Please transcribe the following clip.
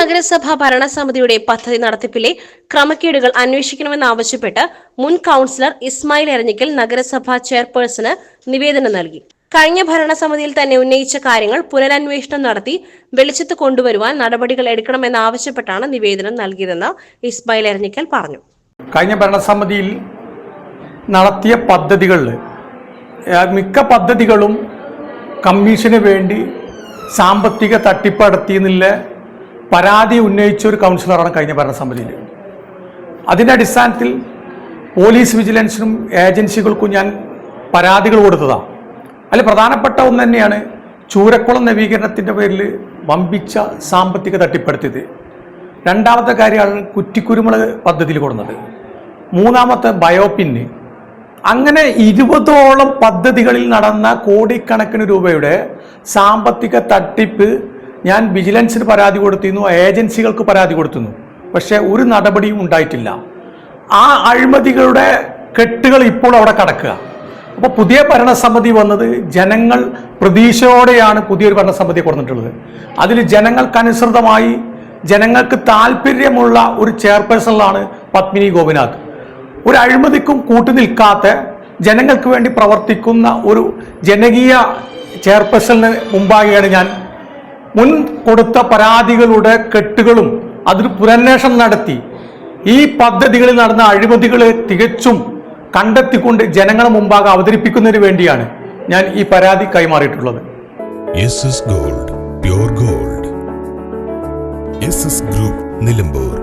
നഗരസഭാ ഭരണസമിതിയുടെ പദ്ധതി നടത്തിപ്പിലെ ക്രമക്കേടുകൾ അന്വേഷിക്കണമെന്നാവശ്യപ്പെട്ട് മുൻ കൌൺസിലർ ഇസ്മായിൽ എരഞ്ഞിക്കൽ നഗരസഭാ ചെയർപേഴ്സണ് നിവേദനം നൽകി. കഴിഞ്ഞ ഭരണസമിതിയിൽ തന്നെ ഉന്നയിച്ച കാര്യങ്ങൾ പുനരന്വേഷണം നടത്തി വെളിച്ചത്ത് കൊണ്ടുവരുവാൻ നടപടികൾ എടുക്കണമെന്നാവശ്യപ്പെട്ടാണ് നിവേദനം നൽകിയതെന്ന് ഇസ്മായിൽ എരഞ്ഞിക്കൽ പറഞ്ഞു. കഴിഞ്ഞ ഭരണസമിതിയിൽ നടത്തിയ പദ്ധതികളിൽ മിക്ക പദ്ധതികളും കമ്മീഷന് വേണ്ടി സാമ്പത്തിക തട്ടിപ്പ് നടത്തിയെന്നുള്ള പരാതി ഉന്നയിച്ച ഒരു കൗൺസിലറാണ് കഴിഞ്ഞ ഭരണസമിതിയിൽ. അതിൻ്റെ അടിസ്ഥാനത്തിൽ പോലീസ് വിജിലൻസിനും ഏജൻസികൾക്കും ഞാൻ പരാതികൾ കൊടുത്തതാണ്. അതിൽ പ്രധാനപ്പെട്ട ഒന്ന് തന്നെയാണ് ചൂരക്കുളം നവീകരണത്തിൻ്റെ പേരിൽ വമ്പിച്ച സാമ്പത്തിക തട്ടിപ്പെടുത്തിയത്. രണ്ടാമത്തെ കാര്യമാണ് കുറ്റിക്കുരുമുളക് പദ്ധതിയിൽ കൊടുക്കുന്നത്. മൂന്നാമത്തെ ബയോപിന്. അങ്ങനെ 20ഓളം പദ്ധതികളിൽ നടന്ന കോടിക്കണക്കിന് രൂപയുടെ സാമ്പത്തിക തട്ടിപ്പ് ഞാൻ വിജിലൻസിന് പരാതി കൊടുത്തിരുന്നു, ഏജൻസികൾക്ക് പരാതി കൊടുത്തിരുന്നു. പക്ഷേ ഒരു നടപടിയും ഉണ്ടായിട്ടില്ല. ആ അഴിമതികളുടെ കെട്ടുകൾ ഇപ്പോൾ അവിടെ കിടക്കുക. അപ്പോൾ പുതിയ ഭരണസമിതി വന്നത് ജനങ്ങൾ പ്രതീക്ഷയോടെയാണ് പുതിയൊരു ഭരണസമിതി കൊടുത്തിട്ടുള്ളത്. അതിൽ ജനങ്ങൾക്കനുസൃതമായി ജനങ്ങൾക്ക് താല്പര്യമുള്ള ഒരു ചെയർപേഴ്സണാണ് പത്മിനി ഗോപിനാഥ്. ഒരു അഴിമതിക്കും കൂട്ടുനിൽക്കാത്ത ജനങ്ങൾക്ക് വേണ്ടി പ്രവർത്തിക്കുന്ന ഒരു ജനകീയ ചെയർപേഴ്സണിന് മുമ്പാകെയാണ് ഞാൻ മുൻ കൊടുത്ത പരാതികളുടെ കെട്ടുകളും അതൊരു പുനരന്വേഷണം നടത്തി ഈ പദ്ധതികളിൽ നടന്ന അഴിമതികളെ തികച്ചും കണ്ടെത്തിക്കൊണ്ട് ജനങ്ങളുടെ മുമ്പാകെ അവതരിപ്പിക്കുന്നതിന് വേണ്ടിയാണ് ഞാൻ ഈ പരാതി കൈമാറിയിട്ടുള്ളത്. Gold pure gold. Group Nilambur.